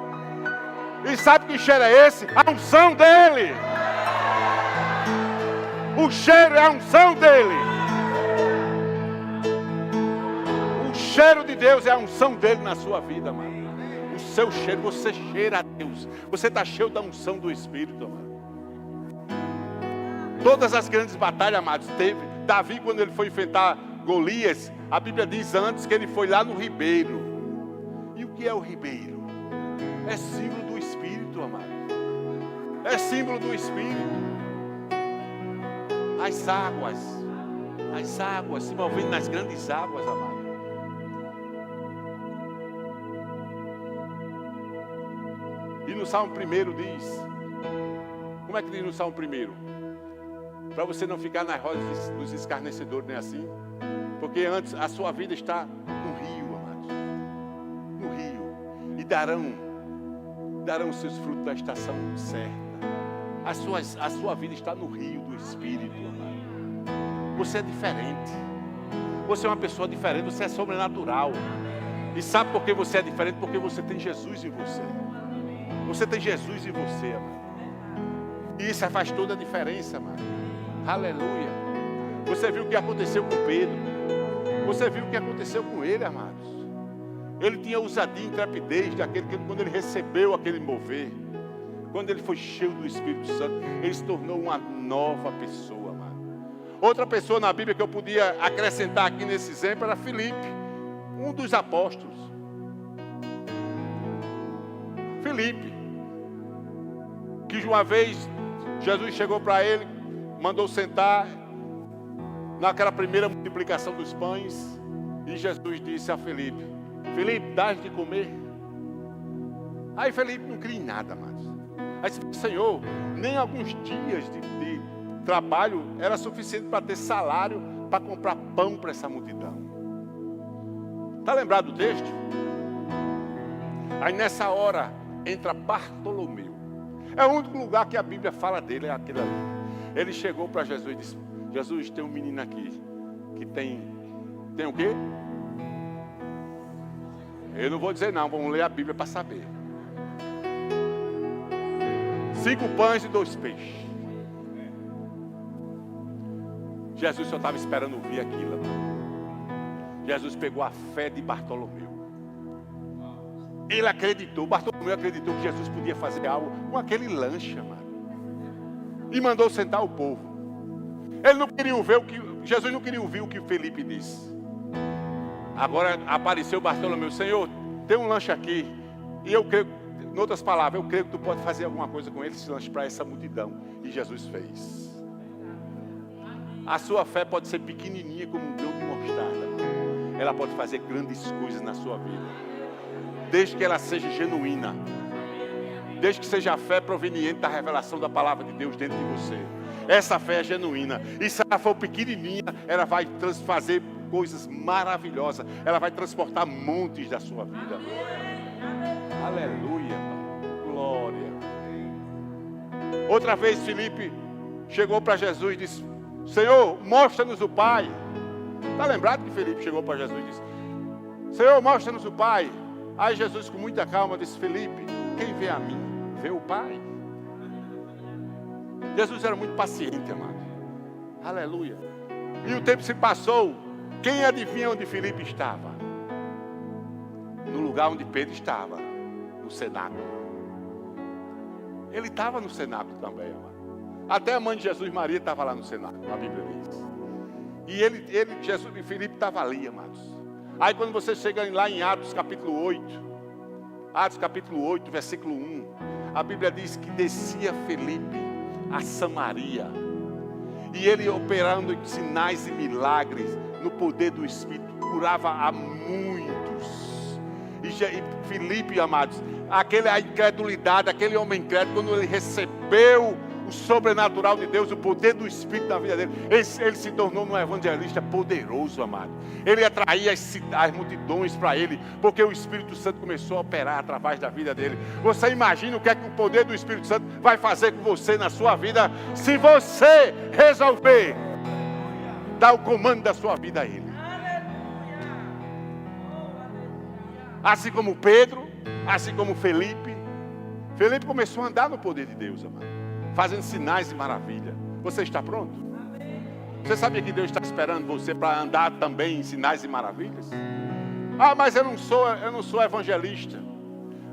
E sabe que cheiro é esse? A unção dele. O cheiro é a unção dele. cheiro de Deus é a unção dele na sua vida, amado. O seu cheiro, você cheira a Deus. Você está cheio da unção do Espírito, amado. Todas as grandes batalhas, amados, teve. Davi, quando ele foi enfrentar Golias, a Bíblia diz antes que ele foi lá no ribeiro. E o que é o ribeiro? É símbolo do Espírito, amado. É símbolo do Espírito. As águas se movendo nas grandes águas, amado. E no Salmo 1 diz, como é que diz no Salmo 1? Para você não ficar nas rodas dos escarnecedores, não é assim? Porque antes a sua vida está no rio, amados. No rio. E darão os seus frutos da estação certa. A sua vida está no rio do Espírito, amado. Você é diferente. Você é uma pessoa diferente, você é sobrenatural. E sabe por que você é diferente? Porque você tem Jesus em você. Você tem Jesus em você, amado. E isso faz toda a diferença, amado. Aleluia. Você viu o que aconteceu com Pedro. Você viu o que aconteceu com ele, amados. Ele tinha ousadia e intrepidez quando ele recebeu aquele mover. Quando ele foi cheio do Espírito Santo, ele se tornou uma nova pessoa, amado. Outra pessoa na Bíblia que eu podia acrescentar aqui nesse exemplo era Filipe, um dos apóstolos. Filipe, que de uma vez Jesus chegou para ele, mandou sentar naquela primeira multiplicação dos pães, e Jesus disse a Filipe: Filipe, dás de comer? Aí Filipe não cria em nada, amados. Aí disse: Senhor, nem alguns dias de trabalho era suficiente para ter salário para comprar pão para essa multidão. Está lembrado do texto? Aí nessa hora entra Bartolomeu. É o único lugar que a Bíblia fala dele, é aquele ali. Ele chegou para Jesus e disse: Jesus, tem um menino aqui que tem o quê? Eu não vou dizer não, vamos ler a Bíblia para saber. 5 pães e 2 peixes. Jesus só estava esperando ouvir aquilo, amado. Jesus pegou a fé de Bartolomeu. Ele acreditou, Bartolomeu acreditou que Jesus podia fazer algo com aquele lanche, amado. E mandou sentar o povo. Ele não queria ouvir Jesus não queria ouvir o que Felipe disse. Agora apareceu Bartolomeu: Senhor, tem um lanche aqui. E eu creio, em outras palavras, eu creio que tu pode fazer alguma coisa com esse lanche para essa multidão. E Jesus fez. A sua fé pode ser pequenininha como um grão de mostarda. Ela pode fazer grandes coisas na sua vida. Desde que ela seja genuína. Desde que seja a fé proveniente da revelação da palavra de Deus dentro de você. Essa fé é genuína. E se ela for pequenininha, ela vai fazer coisas maravilhosas. Ela vai transportar montes da sua vida. Aleluia. Glória. Outra vez Filipe chegou para Jesus e disse: Senhor, mostra-nos o Pai. Está lembrado que Filipe chegou para Jesus e disse: Senhor, mostra-nos o Pai. Aí Jesus, com muita calma, disse: Filipe, quem vê a mim, vê o Pai. Jesus era muito paciente, amado. Aleluia. E o tempo se passou. Quem adivinha onde Filipe estava? No lugar onde Pedro estava, no cenáculo. Ele estava no cenáculo também, amado. Até a mãe de Jesus, Maria, estava lá no cenáculo, a Bíblia diz. E Jesus e Filipe estavam ali, amados. Aí quando você chega lá em Atos capítulo 8, versículo 1, a Bíblia diz que descia Filipe a Samaria, e ele, operando em sinais e milagres no poder do Espírito, curava a muitos. E Filipe, amados, a incredulidade, aquele homem incrédulo, quando ele recebeu o sobrenatural de Deus, o poder do Espírito na vida dele, ele se tornou um evangelista poderoso, amado. Ele atraía as multidões para ele, porque o Espírito Santo começou a operar através da vida dele. Você imagina o que é que o poder do Espírito Santo vai fazer com você na sua vida, se você resolver dar o comando da sua vida a ele. Assim como Pedro, assim como Felipe começou a andar no poder de Deus, amado, fazendo sinais e maravilhas. Você está pronto? Você sabia que Deus está esperando você para andar também em sinais e maravilhas? Ah, mas eu não sou evangelista.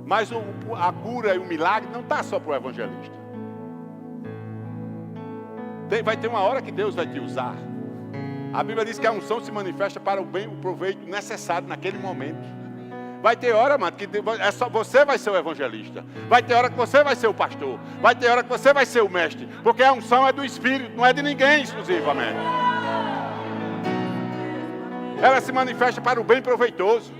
Mas a cura e o milagre não está só para o evangelista. Vai ter uma hora que Deus vai te usar. A Bíblia diz que a unção se manifesta para o bem, o proveito necessário naquele momento. Vai ter hora, mano, que só você vai ser o evangelista. Vai ter hora que você vai ser o pastor. Vai ter hora que você vai ser o mestre. Porque a unção é do Espírito, não é de ninguém exclusivamente. Ela se manifesta para o bem proveitoso.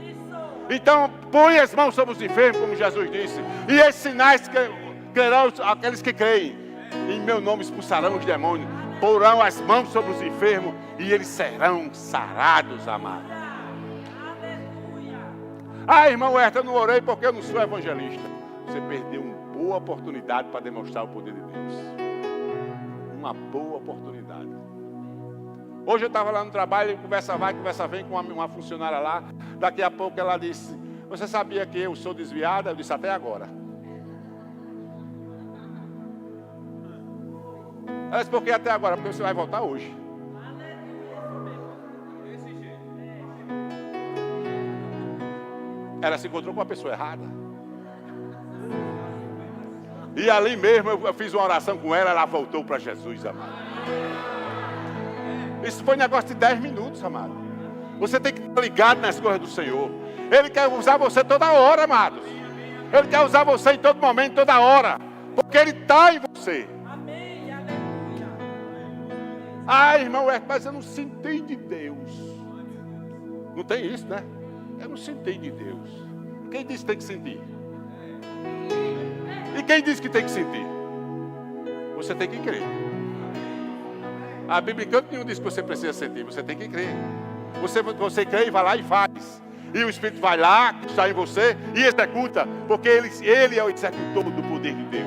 Então, põe as mãos sobre os enfermos, como Jesus disse. E esses sinais crerão aqueles que creem. Em meu nome expulsarão os demônios. Porão as mãos sobre os enfermos e eles serão sarados, amados. Ah, irmão Herta, eu não orei porque eu não sou evangelista. Você perdeu uma boa oportunidade para demonstrar o poder de Deus. Uma boa oportunidade. Hoje eu estava lá no trabalho, conversa vai, conversa vem com uma funcionária lá. Daqui a pouco ela disse: você sabia que eu sou desviada? Eu disse: até agora. Ela disse: por que até agora? Porque você vai voltar hoje. Ela se encontrou com a pessoa errada. E ali mesmo eu fiz uma oração com ela voltou para Jesus, amado. Isso foi um negócio de 10 minutos, amado. Você tem que estar ligado nas coisas do Senhor. Ele quer usar você toda hora, amados. Ele quer usar você em todo momento, toda hora. Porque Ele está em você. Ah, irmão, mas eu não senti de Deus. Não tem isso, né? Eu não senti de Deus. Quem disse que tem que sentir? E quem disse que tem que sentir? Você tem que crer. A Bíblia em canto nenhum diz que você precisa sentir. Você tem que crer. Você crê e vai lá e faz. E o Espírito vai lá, que está em você, e executa. Porque ele é o executor do poder de Deus.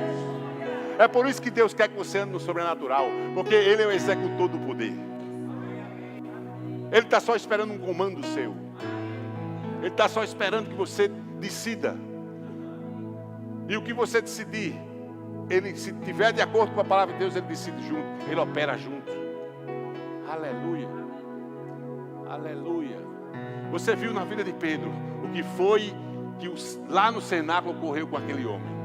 É por isso que Deus quer que você ande no sobrenatural. Porque Ele é o executor do poder. Ele está só esperando um comando seu. Ele está só esperando que você decida. E o que você decidir, Ele, se tiver de acordo com a palavra de Deus, Ele decide junto. Ele opera junto. Aleluia. Aleluia. Você viu na vida de Pedro o que foi que lá no cenáculo ocorreu com aquele homem.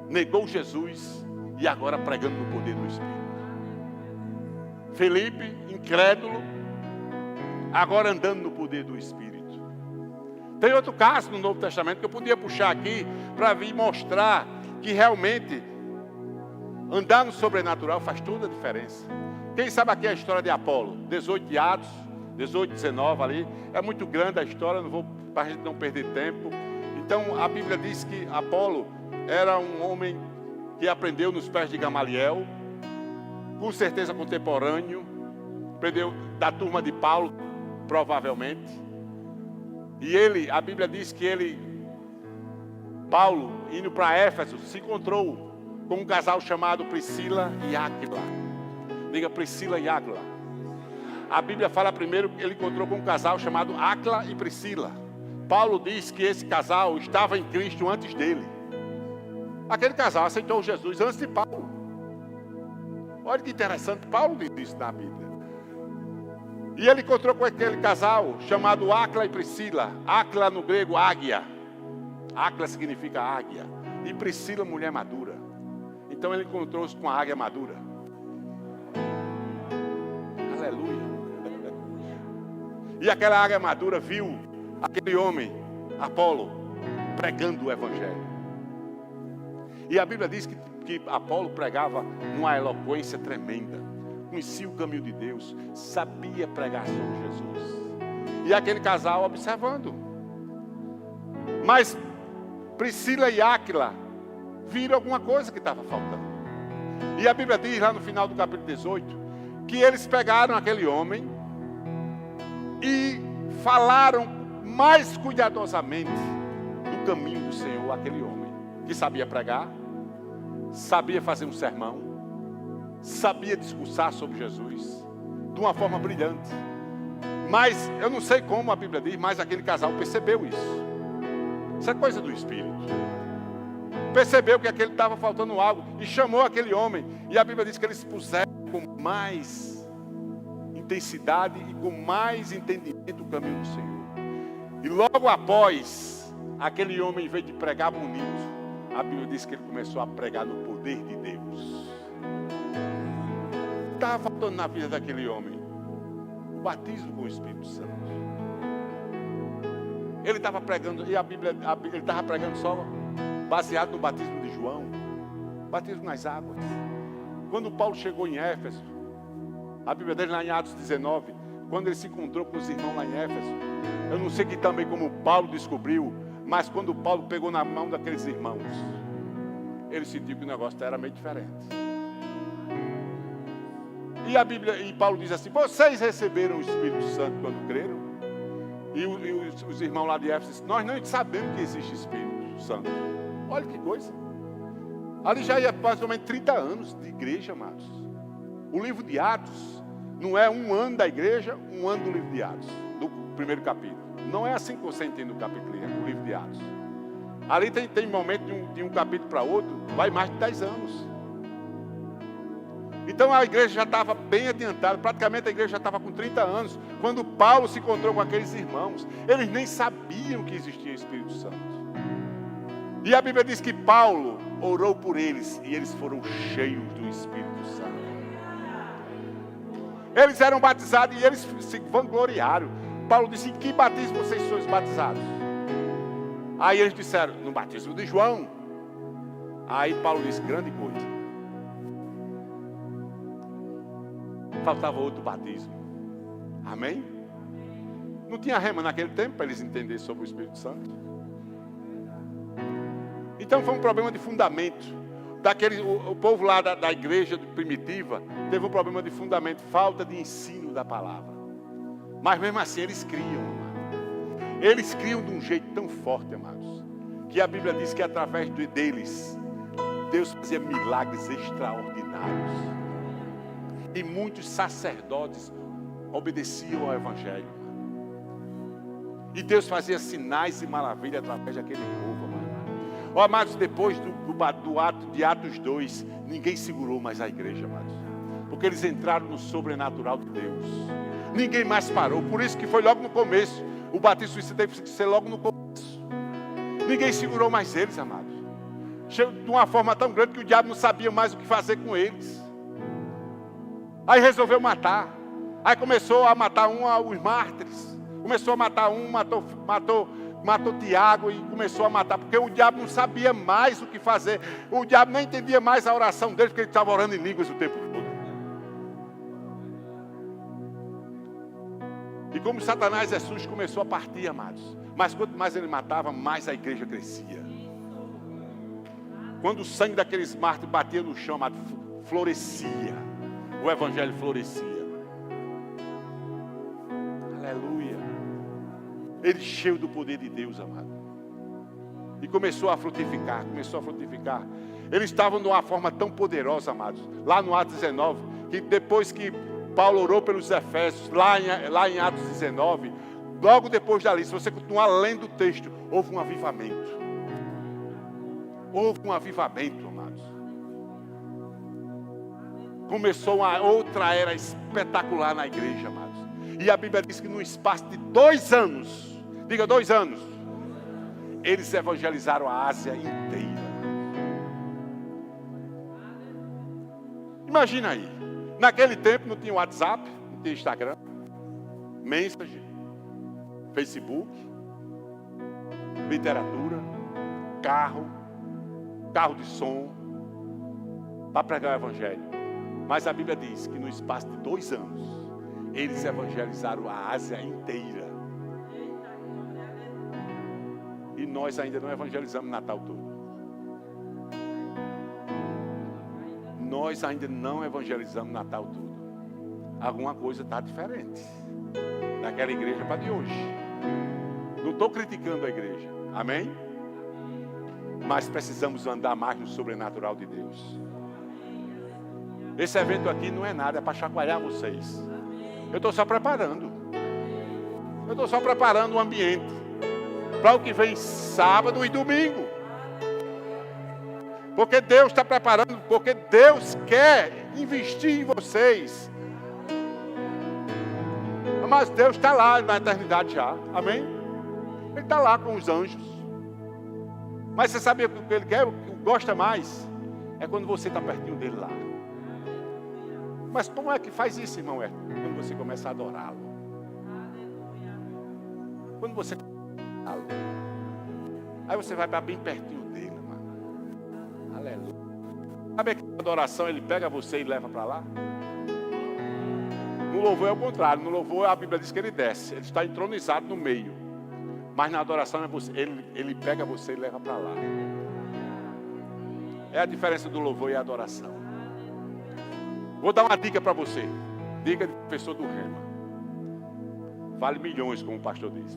Negou Jesus e agora pregando no poder do Espírito. Felipe, incrédulo, agora andando no poder do Espírito. Tem outro caso no Novo Testamento que eu podia puxar aqui para vir mostrar que realmente andar no sobrenatural faz toda a diferença. Quem sabe aqui a história de Apolo, 18 de Atos, 18, 19 ali, é muito grande a história, não vou, para a gente não perder tempo. Então a Bíblia diz que Apolo era um homem que aprendeu nos pés de Gamaliel, com certeza contemporâneo, aprendeu da turma de Paulo, provavelmente. E ele, a Bíblia diz que Paulo, indo para Éfeso, se encontrou com um casal chamado Priscila e Áquila. Diga Priscila e Áquila. A Bíblia fala primeiro que ele encontrou com um casal chamado Áquila e Priscila. Paulo diz que esse casal estava em Cristo antes dele. Aquele casal aceitou Jesus antes de Paulo. Olha que interessante, Paulo diz isso na Bíblia. E ele encontrou com aquele casal chamado Áquila e Priscila. Áquila no grego, águia. Áquila significa águia. E Priscila, mulher madura. Então ele encontrou-se com a águia madura. Aleluia. E aquela águia madura viu aquele homem, Apolo, pregando o Evangelho. E a Bíblia diz que Apolo pregava numa eloquência tremenda. Conhecia o caminho de Deus, sabia pregar sobre Jesus. E aquele casal observando. Mas Priscila e Áquila viram alguma coisa que estava faltando. E a Bíblia diz lá no final do capítulo 18, que eles pegaram aquele homem e falaram mais cuidadosamente do caminho do Senhor àquele homem, que sabia pregar, sabia fazer um sermão, sabia discursar sobre Jesus de uma forma brilhante. Mas eu não sei como a Bíblia diz, mas aquele casal percebeu isso. Isso é coisa do Espírito. Percebeu que aquele estava faltando algo e chamou aquele homem. E a Bíblia diz que eles puseram com mais intensidade e com mais entendimento o caminho do Senhor. E logo após, aquele homem, em vez de pregar bonito, a Bíblia diz que ele começou a pregar no poder de Deus. Estava faltando na vida daquele homem o batismo com o Espírito Santo. Ele estava pregando, e a Bíblia ele estava pregando só baseado no batismo de João, batismo nas águas. Quando Paulo chegou em Éfeso, a Bíblia dele lá em Atos 19, quando ele se encontrou com os irmãos lá em Éfeso, eu não sei que também como Paulo descobriu, mas quando Paulo pegou na mão daqueles irmãos, ele sentiu que o negócio era meio diferente. E a Bíblia, e Paulo diz assim: vocês receberam o Espírito Santo quando creram? E os irmãos lá de Éfeso disseram: nós não sabemos que existe Espírito Santo. Olha que coisa. Ali já ia mais ou menos 30 anos de igreja, amados. O livro de Atos não é um ano da igreja, um ano do livro de Atos, do primeiro capítulo. Não é assim que você entende o capítulo, o livro de Atos. Ali tem momento de um capítulo para outro, vai mais de 10 anos. Então a igreja já estava bem adiantada, praticamente a igreja já estava com 30 anos, quando Paulo se encontrou com aqueles irmãos. Eles nem sabiam que existia o Espírito Santo. E a Bíblia diz que Paulo orou por eles, e eles foram cheios do Espírito Santo. Eles eram batizados e eles se vangloriaram. Paulo disse: em que batismo vocês sois batizados? Aí eles disseram: no batismo de João. Aí Paulo disse: grande coisa. Faltava outro batismo. Amém? Não tinha rema naquele tempo para eles entenderem sobre o Espírito Santo. Então foi um problema de fundamento. O povo lá da igreja primitiva teve um problema de fundamento, falta de ensino da palavra. Mas mesmo assim eles criam, amados. Eles criam de um jeito tão forte, amados, que a Bíblia diz que através deles Deus fazia milagres extraordinários. E muitos sacerdotes obedeciam ao Evangelho. E Deus fazia sinais e maravilhas através daquele povo, amado. Oh, amados, depois do ato de Atos 2, ninguém segurou mais a igreja, amados. Porque eles entraram no sobrenatural de Deus. Ninguém mais parou. Por isso que foi logo no começo. O batismo teve que ser logo no começo. Ninguém segurou mais eles, amados. Chegou de uma forma tão grande que o diabo não sabia mais o que fazer com eles. Aí resolveu matar. Aí começou a matar os mártires. Começou a matar matou Tiago e começou a matar. Porque o diabo não sabia mais o que fazer. O diabo não entendia mais a oração deles, porque ele estava orando em línguas o tempo todo. E como Satanás é sujo, começou a partir, amados. Mas quanto mais ele matava, mais a igreja crescia. Quando o sangue daqueles mártires batia no chão, amado, florescia. O evangelho florescia. Aleluia. Ele cheio do poder de Deus, amado. E começou a frutificar, Eles estavam de uma forma tão poderosa, amados. Lá no Atos 19, que depois que Paulo orou pelos Efésios, lá em Atos 19, logo depois dali, se você continuar lendo o texto, houve um avivamento. Houve um avivamento, amados. Começou uma outra era espetacular na igreja, amados. E a Bíblia diz que no espaço de 2 anos, diga 2 anos, eles evangelizaram a Ásia inteira. Imagina aí, naquele tempo não tinha WhatsApp, não tinha Instagram, Messenger, Facebook, literatura, carro de som, para pregar o evangelho. Mas a Bíblia diz que no espaço de 2 anos, eles evangelizaram a Ásia inteira. E nós ainda não evangelizamos Natal todo. Nós ainda não evangelizamos Natal todo. Alguma coisa está diferente daquela igreja para de hoje. Não estou criticando a igreja, amém? Mas precisamos andar mais no sobrenatural de Deus. Esse evento aqui não é nada, é para chacoalhar vocês. Eu estou só preparando. Eu estou só preparando o ambiente para o que vem sábado e domingo. Porque Deus está preparando, porque Deus quer investir em vocês. Mas Deus está lá na eternidade já. Amém? Ele está lá com os anjos. Mas você sabe o que ele quer? O que gosta mais? É quando você está pertinho dele lá. Mas como é que faz isso, irmão? É quando você começa a adorá-lo. Quando você adorá-lo. Aí você vai para bem pertinho dele, mano. Aleluia. Sabe que a adoração ele pega você e leva para lá? No louvor é o contrário. No louvor a Bíblia diz que ele desce. Ele está entronizado no meio. Mas na adoração é você, ele pega você e leva para lá. É a diferença do louvor e a adoração. Vou dar uma dica para você. Dica de professor do Rema. Vale milhões, como o pastor disse.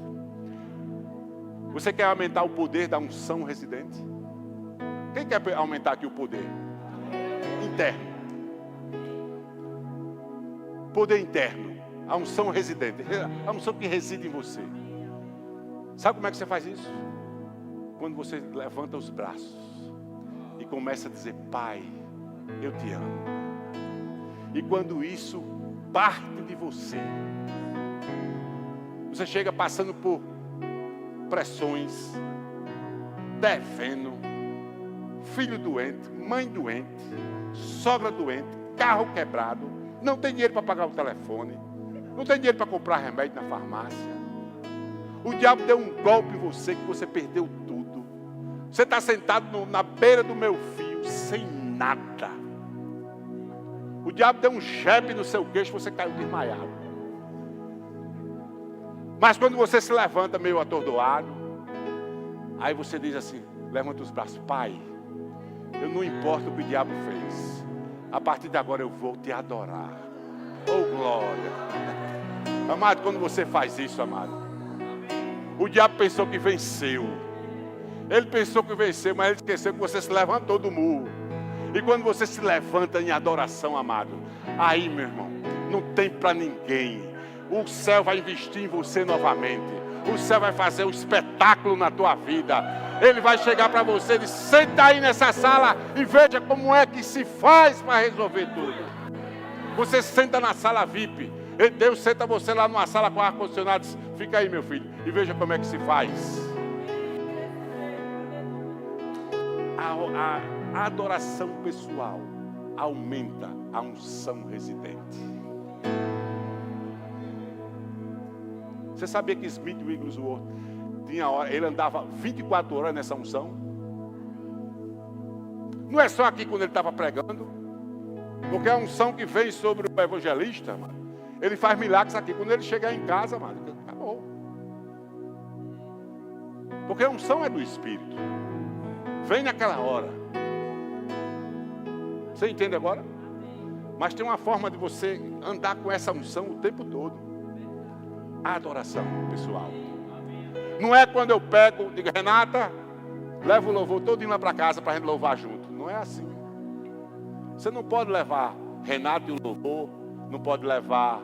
Você quer aumentar o poder da unção residente? Quem quer aumentar aqui o poder? Interno. Poder interno. A unção residente. A unção que reside em você. Sabe como é que você faz isso? Quando você levanta os braços e começa a dizer: Pai, eu te amo. E quando isso parte de você, você chega passando por pressões, devendo, filho doente, mãe doente, sogra doente, carro quebrado, não tem dinheiro para pagar o telefone, não tem dinheiro para comprar remédio na farmácia. O diabo deu um golpe em você que você perdeu tudo. Você está sentado na beira do meu fio, sem nada. O diabo deu um chepe no seu queixo, você caiu desmaiado. Mas quando você se levanta meio atordoado, aí você diz assim, levanta os braços: Pai, eu não importo o que o diabo fez. A partir de agora eu vou te adorar. Oh, glória. Amado, quando você faz isso, amado, o diabo pensou que venceu. Ele pensou que venceu, mas ele esqueceu que você se levantou do murro. E quando você se levanta em adoração, amado, aí, meu irmão, não tem para ninguém. O céu vai investir em você novamente. O céu vai fazer um espetáculo na tua vida. Ele vai chegar para você e dizer: senta aí nessa sala e veja como é que se faz para resolver tudo. Você senta na sala VIP. Deus senta você lá numa sala com ar-condicionado. Fica aí, meu filho, e veja como é que se faz. A adoração pessoal aumenta a unção residente. Você sabia que Smith Wigglesworth tinha hora, ele andava 24 horas nessa unção? Não é só aqui quando ele estava pregando, porque a unção que vem sobre o evangelista, mano, ele faz milagres aqui. Quando ele chegar em casa, mano, acabou. Porque a unção é do Espírito. Vem naquela hora. Você entende agora? Mas tem uma forma de você andar com essa unção o tempo todo. A adoração pessoal. Não é quando eu pego, digo: Renata, leva o louvor todinho lá para casa para a gente louvar junto. Não é assim. Você não pode levar Renata e o louvor, não pode levar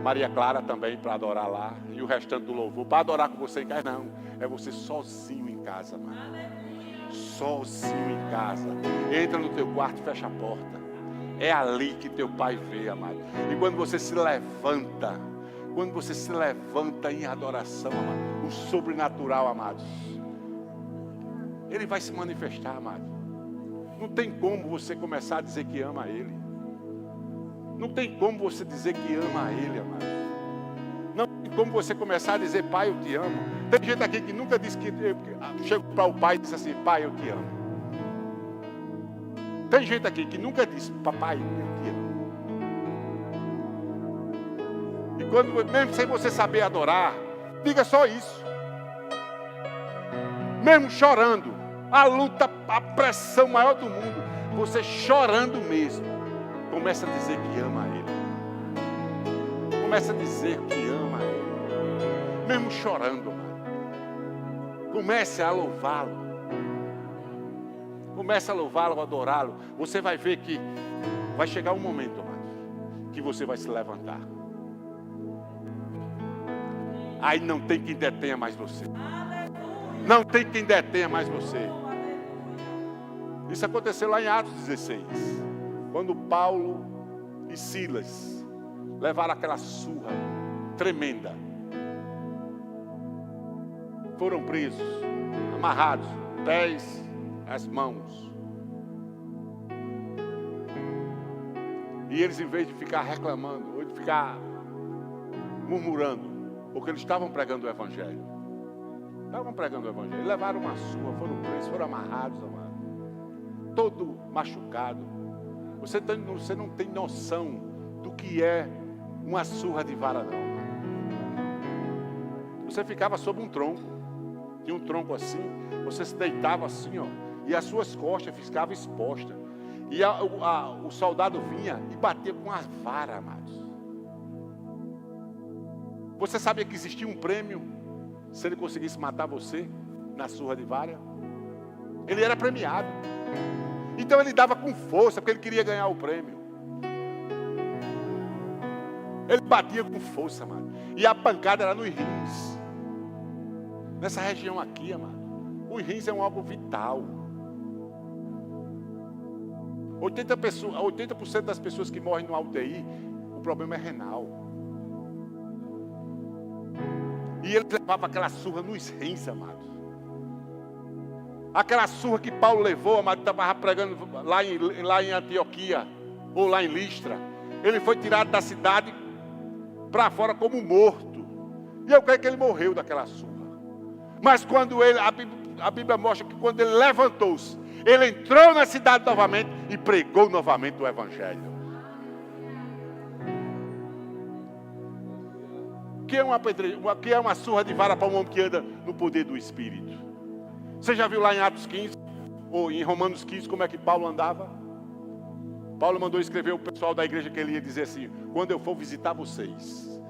Maria Clara também para adorar lá, e o restante do louvor para adorar com você em casa. Não, é você sozinho em casa, mano. Sozinho em casa. Entra no teu quarto e fecha a porta. É ali que teu pai vê, amado. E quando você se levanta em adoração, amado, o sobrenatural, amados, ele vai se manifestar, amado. Não tem como você começar a dizer que ama ele. Não tem como você dizer que ama ele, amado. Não tem como você começar a dizer: Pai, eu te amo. Tem gente aqui que nunca disse que chega para o pai e diz assim: Pai, eu te amo. Tem gente aqui que nunca disse: Papai, eu te amo. E quando, mesmo sem você saber adorar, diga só isso. Mesmo chorando, a luta, a pressão maior do mundo, você chorando mesmo, começa a dizer que ama ele. Começa a dizer que ama ele. Mesmo chorando, mano. Comece a louvá-lo. Comece a louvá-lo, a adorá-lo. Você vai ver que vai chegar um momento, mano, que você vai se levantar. Aí não tem quem detenha mais você. Não tem quem detenha mais você. Isso aconteceu lá em Atos 16. Quando Paulo e Silas levaram aquela surra tremenda. Foram presos, amarrados, pés, as mãos. E eles, em vez de ficar reclamando, ou de ficar murmurando, porque eles estavam pregando o Evangelho. Estavam pregando o Evangelho. Levaram uma surra, foram presos, foram amarrados, amado. Todo machucado. Você não tem noção do que é uma surra de vara, não. Você ficava sob um tronco. Tinha um tronco assim. Você se deitava assim, ó. E as suas costas ficavam expostas. E o soldado vinha e batia com as varas, amados. Você sabia que existia um prêmio se ele conseguisse matar você na surra de vara? Ele era premiado. Então ele dava com força, porque ele queria ganhar o prêmio. Ele batia com força, amado. E a pancada era nos rins. Nessa região aqui, amado. Os rins é um algo vital. 80% das pessoas que morrem no UTI, o problema é renal. E ele levava aquela surra nos rins, amados. Aquela surra que Paulo levou, amado, estava pregando lá em Antioquia, ou lá em Listra. Ele foi tirado da cidade para fora como morto. E eu creio que ele morreu daquela surra. Mas quando a Bíblia mostra que quando ele levantou-se, ele entrou na cidade novamente e pregou novamente o Evangelho. Que é uma surra de vara para um homem que anda no poder do Espírito. Você já viu lá em Atos 15, ou em Romanos 15, como é que Paulo andava? Paulo mandou escrever o pessoal da igreja que ele ia dizer assim: quando eu for visitar vocês,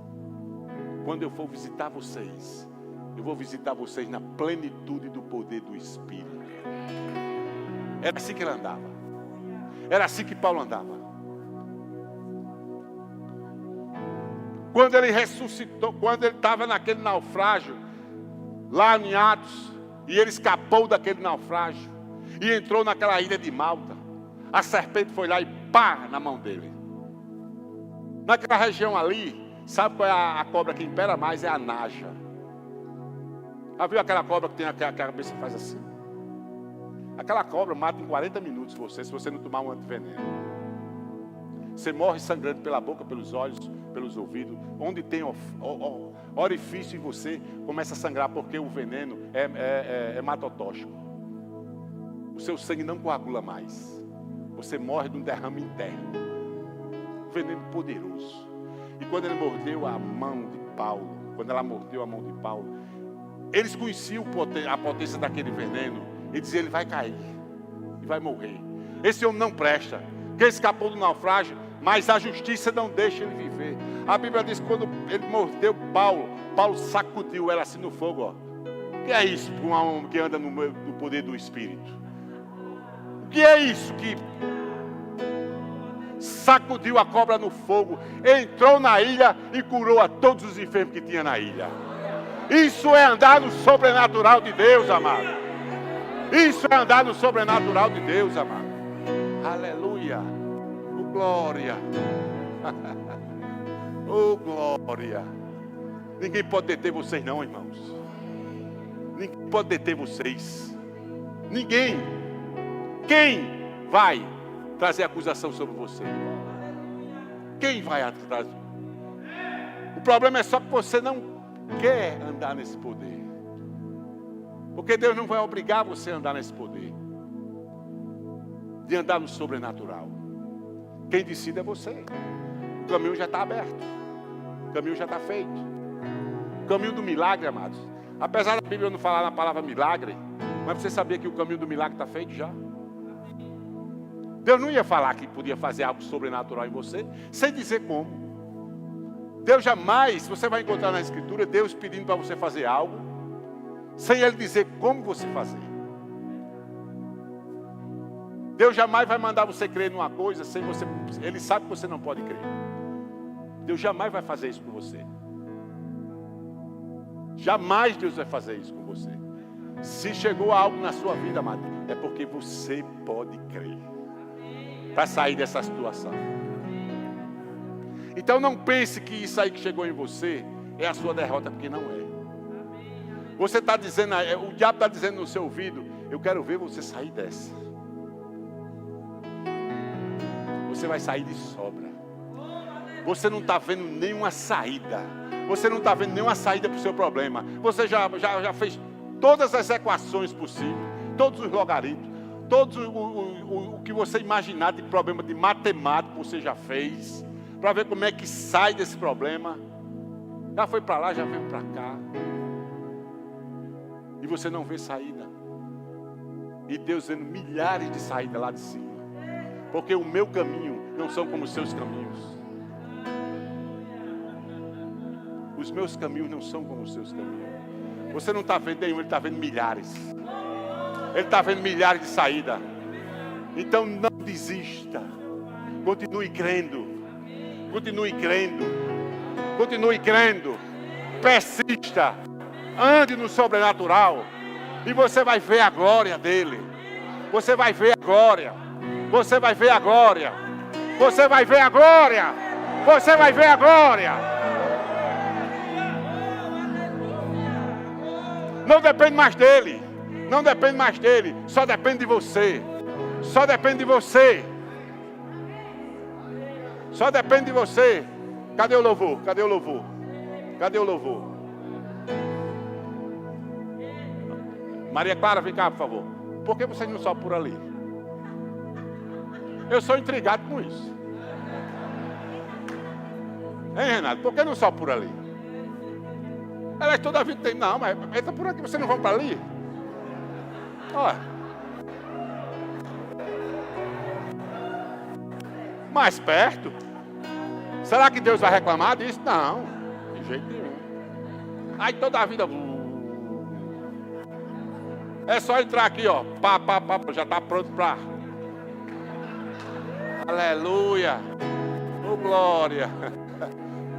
eu vou visitar vocês na plenitude do poder do Espírito. Era assim que ele andava. Era assim que Paulo andava. Quando ele ressuscitou, quando ele estava naquele naufrágio, lá em Atos, e ele escapou daquele naufrágio, e entrou naquela ilha de Malta, a serpente foi lá e pá, na mão dele. Naquela região ali, sabe qual é a cobra que impera mais? É a naja. Já viu aquela cobra que tem a cabeça que faz assim? Aquela cobra mata em 40 minutos você, se você não tomar um antiveneno. Você morre sangrando pela boca, pelos olhos, pelos ouvidos. Onde tem orifício em você, começa a sangrar, porque o veneno é hematotóxico. O seu sangue não coagula mais. Você morre de um derrame interno. Um veneno poderoso. E quando ele mordeu a mão de Paulo, quando ela mordeu a mão de Paulo, eles conheciam a potência daquele veneno. Ele dizia: ele vai cair e vai morrer. Esse homem não presta. Que escapou do naufrágio, mas a justiça não deixa ele viver. A Bíblia diz que quando ele mordeu Paulo sacudiu ela assim no fogo. Ó. O que é isso para um homem que anda no poder do Espírito? O que é isso que sacudiu a cobra no fogo, entrou na ilha e curou a todos os enfermos que tinha na ilha? Isso é andar no sobrenatural de Deus, amado. Isso é andar no sobrenatural de Deus, amado. Aleluia. Oh, glória. Oh, glória. Ninguém pode deter vocês não, irmãos. Ninguém pode deter vocês. Ninguém. Quem vai trazer acusação sobre você? Quem vai trazer? O problema é só que você não quer andar nesse poder. Porque Deus não vai obrigar você a andar nesse poder. De andar no sobrenatural. Quem decide é você. O caminho já está aberto. O caminho já está feito. O caminho do milagre, amados. Apesar da Bíblia não falar na palavra milagre, mas você sabia que o caminho do milagre está feito já? Deus não ia falar que podia fazer algo sobrenatural em você, sem dizer como. Deus jamais, você vai encontrar na Escritura, Deus pedindo para você fazer algo, sem Ele dizer como você fazer. Deus jamais vai mandar você crer numa coisa sem você. Ele sabe que você não pode crer. Deus jamais vai fazer isso com você. Jamais Deus vai fazer isso com você. Se chegou algo na sua vida, amado, é porque você pode crer para sair dessa situação. Então não pense que isso aí que chegou em você é a sua derrota, porque não é. Você está dizendo, o diabo está dizendo no seu ouvido, eu quero ver você sair dessa. Você vai sair de sobra. Você não está vendo nenhuma saída. Você não está vendo nenhuma saída para o seu problema. Você já fez todas as equações possíveis, todos os logaritmos, todos o que você imaginar de problema de matemática você já fez, para ver como é que sai desse problema. Já foi para lá, já veio para cá. E você não vê saída. E Deus vendo milhares de saídas lá de cima. Porque o meu caminho não são como os seus caminhos. Os meus caminhos não são como os seus caminhos. Você não está vendo nenhum, ele está vendo milhares. Ele está vendo milhares de saídas. Então não desista. Continue crendo. Continue crendo. Continue crendo. Persista. Ande no sobrenatural. E você vai ver a glória dele. Você vai ver a glória. Você vai ver a glória. Você vai ver a glória. Você vai ver a glória. Não depende mais dele. Não depende mais dele. Só depende de você. Só depende de você. Só depende de você. Cadê o louvor? Cadê o louvor? Cadê o louvor? Maria Clara, vem cá, por favor. Por que vocês não sobem por ali? Eu sou intrigado com isso. Hein, Renato? Por que não sobe por ali? Ela toda a vida tem. Não, mas entra por aqui, vocês não vão para ali? Olha. Mais perto? Será que Deus vai reclamar disso? Não, de jeito nenhum. Aí toda a vida. É só entrar aqui, ó. Já está pronto para. Aleluia. Oh, glória.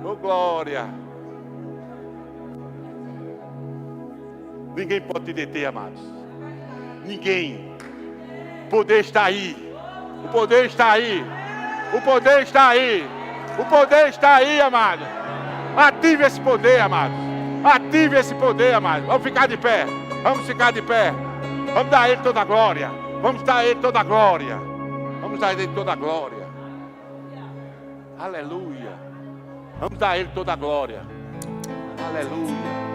Oh, glória. Ninguém pode te deter, amados. Ninguém. O poder está aí. O poder está aí. O poder está aí. O poder está aí, amado. Ative esse poder, amado. Ative esse poder, amado. Vamos ficar de pé. Vamos ficar de pé. Vamos dar a Ele toda a glória. Vamos dar a Ele toda a glória. Vamos dar a Ele toda a glória. Aleluia. Vamos dar a Ele toda a glória. Aleluia.